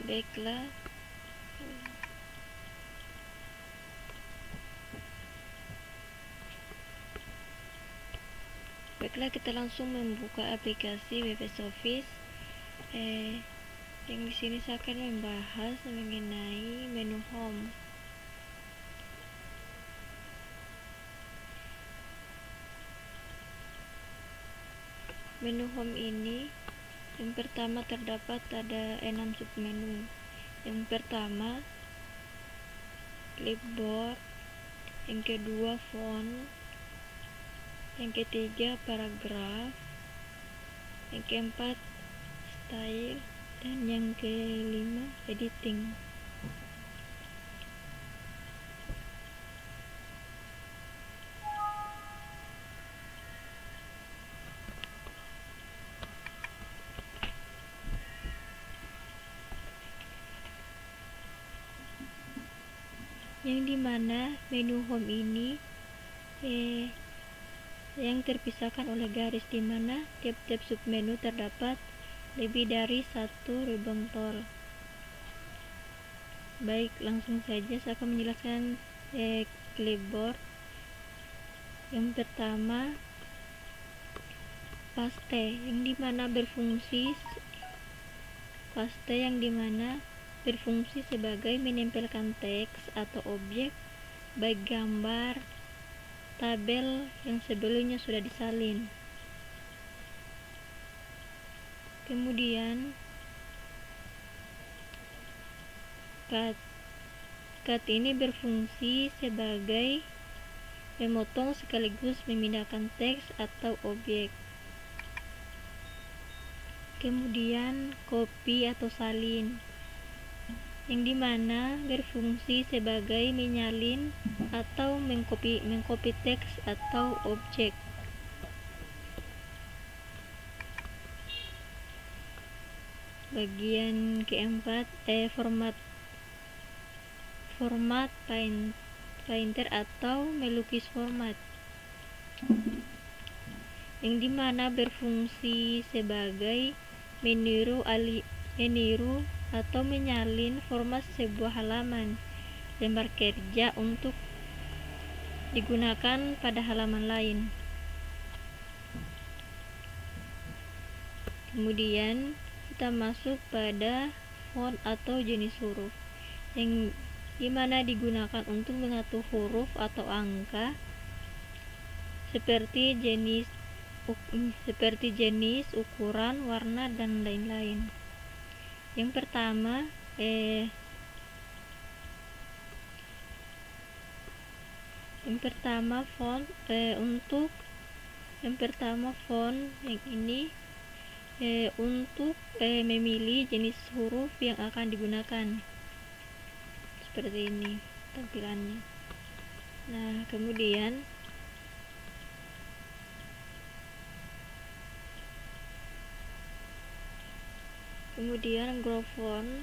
Baiklah, kita langsung membuka aplikasi WPS Office. Yang di sini saya akan membahas mengenai menu home. Menu home ini, yang pertama terdapat ada 6 submenu. Yang pertama clipboard, yang kedua font, yang ketiga paragraf, yang keempat style, dan yang kelima editing. Yang dimana menu home ini yang terpisahkan oleh garis, dimana tiap-tiap submenu terdapat lebih dari satu ribbon tool. Baik, langsung saja saya akan menjelaskan clipboard. Yang pertama paste, yang dimana berfungsi sebagai menempelkan teks atau objek, baik gambar, tabel yang sebelumnya sudah disalin. Kemudian cut ini berfungsi sebagai memotong sekaligus memindahkan teks atau objek. Kemudian copy atau salin, yang dimana berfungsi sebagai menyalin atau mengcopy teks atau objek. Bagian keempat format painter atau melukis format, yang dimana berfungsi sebagai meniru atau menyalin format sebuah halaman lembar kerja untuk digunakan pada halaman lain. Kemudian kita masuk pada font atau jenis huruf, yang dimana digunakan untuk mengatur huruf atau angka seperti jenis, ukuran, warna, dan lain-lain. Yang pertama font. Untuk yang pertama font yang ini untuk memilih jenis huruf yang akan digunakan, seperti ini tampilannya. Nah, kemudian grow font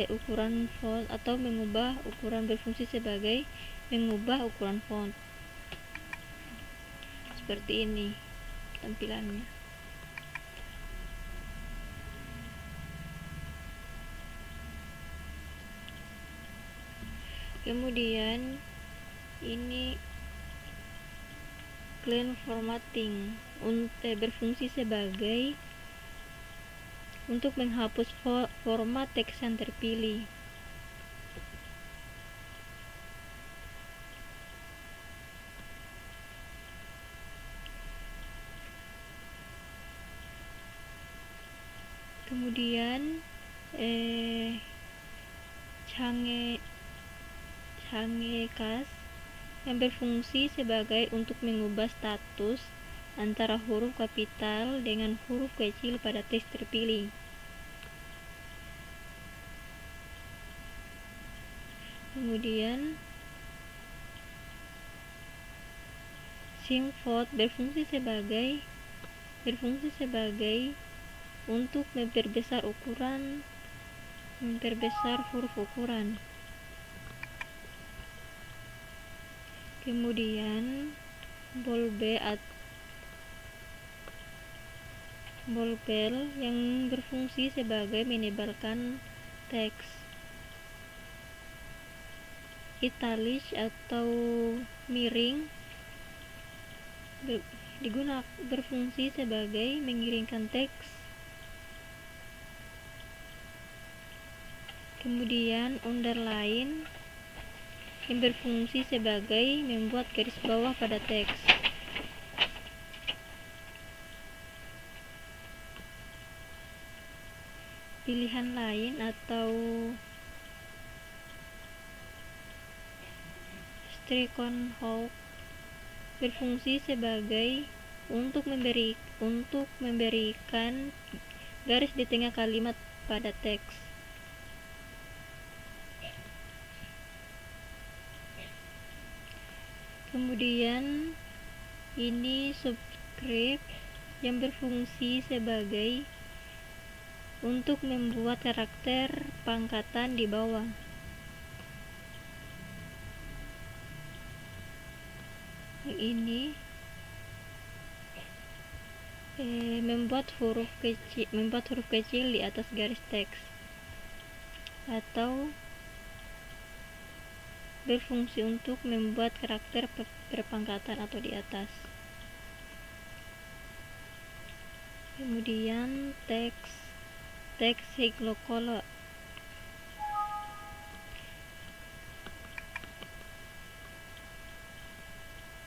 ukuran font atau mengubah ukuran, berfungsi sebagai mengubah ukuran font, seperti ini tampilannya. Kemudian ini clean formatting, berfungsi sebagai untuk menghapus format teks yang terpilih. Kemudian change case, yang berfungsi sebagai untuk mengubah status antara huruf kapital dengan huruf kecil pada teks terpilih. Kemudian shrink font berfungsi sebagai untuk memperbesar huruf ukuran. Kemudian bold bolbel yang berfungsi sebagai menebalkan teks. Italics atau miring berfungsi sebagai mengiringkan teks. Kemudian underline yang berfungsi sebagai membuat garis bawah pada teks. Pilihan lain atau Streconhold berfungsi sebagai untuk memberikan garis di tengah kalimat pada teks. Kemudian ini subscript yang berfungsi sebagai untuk membuat karakter pangkatan di bawah. Yang ini membuat huruf kecil di atas garis teks, atau berfungsi untuk membuat karakter berpangkatan atau di atas. Kemudian teks higlocolor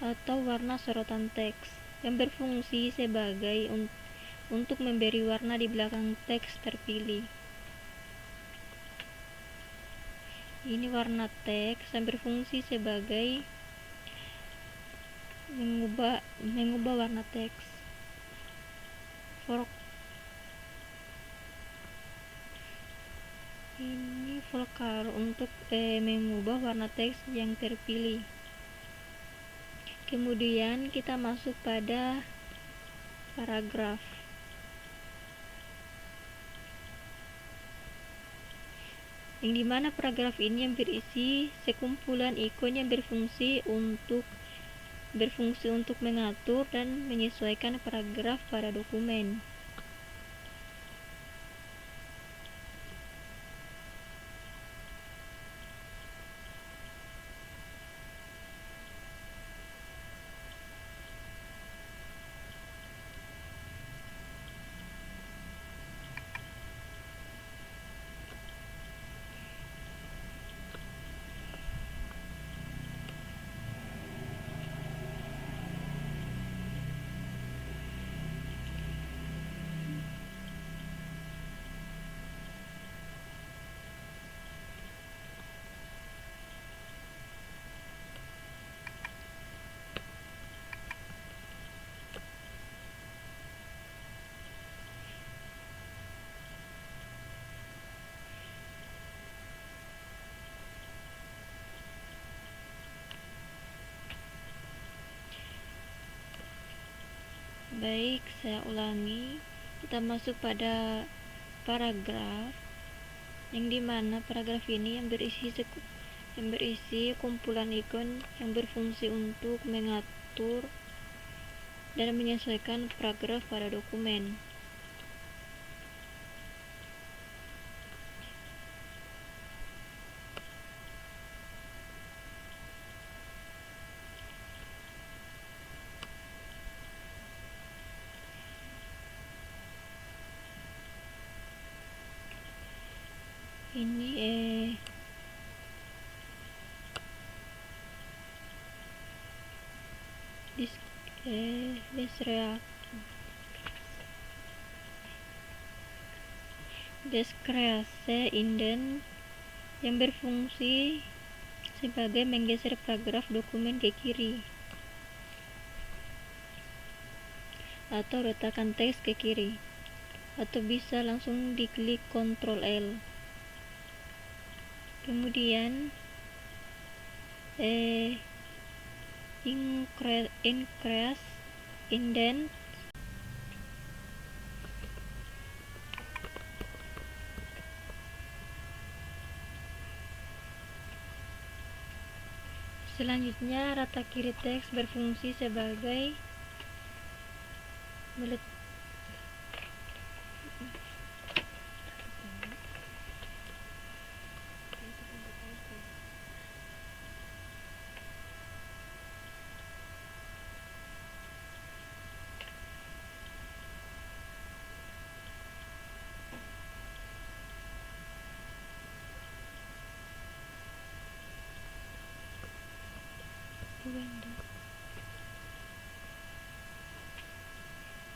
atau warna sorotan teks yang berfungsi sebagai untuk memberi warna di belakang teks terpilih. Ini warna teks yang berfungsi sebagai mengubah warna teks. Ini Volcar untuk mengubah warna teks yang terpilih. Kemudian kita masuk pada paragraf. Yang dimana paragraf ini yang berisi sekumpulan ikon yang berfungsi untuk mengatur dan menyesuaikan paragraf pada dokumen. Baik, saya ulangi. Kita masuk pada paragraf, yang dimana paragraf ini yang berisi kumpulan ikon yang berfungsi untuk mengatur dan menyesuaikan paragraf pada dokumen. Ini deskripsi indent yang berfungsi sebagai menggeser paragraf dokumen ke kiri atau letakkan teks ke kiri, atau bisa langsung diklik Ctrl L. Kemudian increase indent Selanjutnya, rata kiri teks berfungsi sebagai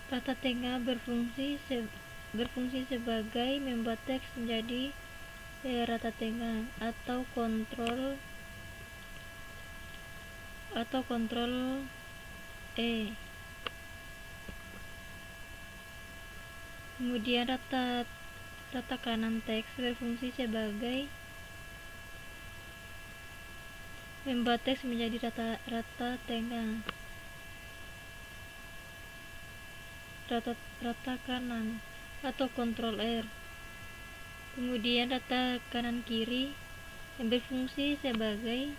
Rata tengah berfungsi sebagai membuat teks menjadi rata tengah atau kontrol E. Kemudian rata kanan teks berfungsi sebagai membuat teks menjadi rata tengah, rata kanan atau kontrol R. Kemudian rata kanan kiri yang berfungsi sebagai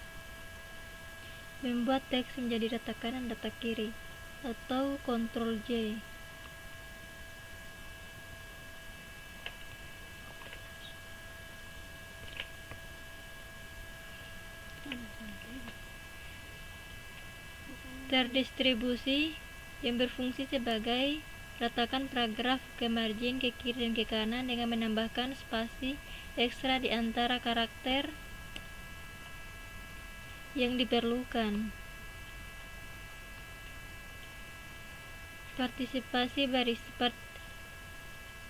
membuat teks menjadi rata kanan rata kiri atau kontrol J. Terdistribusi yang berfungsi sebagai ratakan paragraf ke margin, ke kiri dan ke kanan dengan menambahkan spasi ekstra di antara karakter yang diperlukan.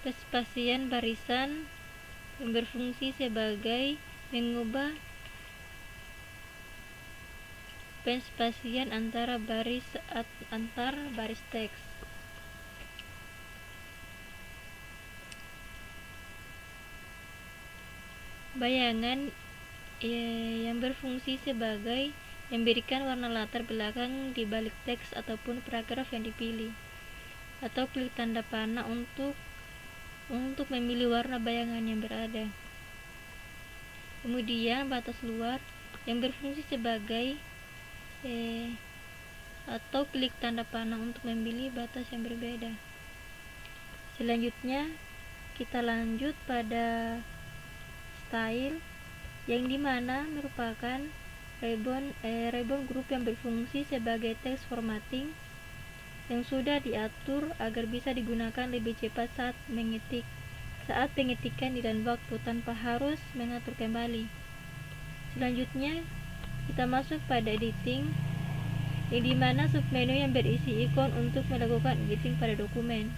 Spasian barisan yang berfungsi sebagai mengubah penspasian antar baris teks. Bayangan yang berfungsi sebagai memberikan warna latar belakang di balik teks ataupun paragraf yang dipilih, atau klik tanda panah untuk memilih warna bayangan yang berada. Kemudian batas luar yang berfungsi sebagai atau klik tanda panah untuk memilih batas yang berbeda. Selanjutnya kita lanjut pada style, yang dimana merupakan ribbon group yang berfungsi sebagai text formatting yang sudah diatur agar bisa digunakan lebih cepat saat pengetikan di dalam waktu tanpa harus mengatur kembali. Selanjutnya kita masuk pada editing, yang dimana submenu yang berisi ikon untuk melakukan editing pada dokumen.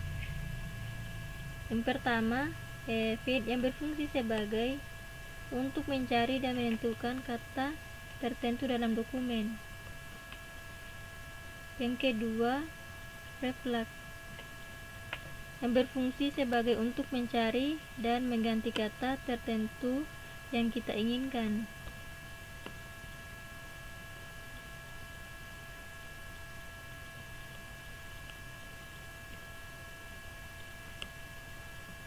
Yang pertama, feed yang berfungsi sebagai untuk mencari dan menentukan kata tertentu dalam dokumen. Yang kedua, reflect yang berfungsi sebagai untuk mencari dan mengganti kata tertentu yang kita inginkan.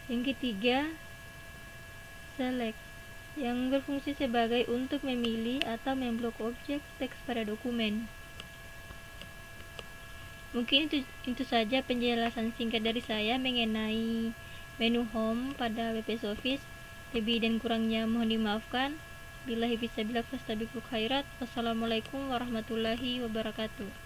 Yang ketiga, select yang berfungsi sebagai untuk memilih atau memblok objek teks pada dokumen. Mungkin itu saja penjelasan singkat dari saya mengenai menu home pada WPS Office. Lebih dan kurangnya mohon dimaafkan. Billahi fisabilillah fastabiqul khairat. Wassalamualaikum warahmatullahi wabarakatuh.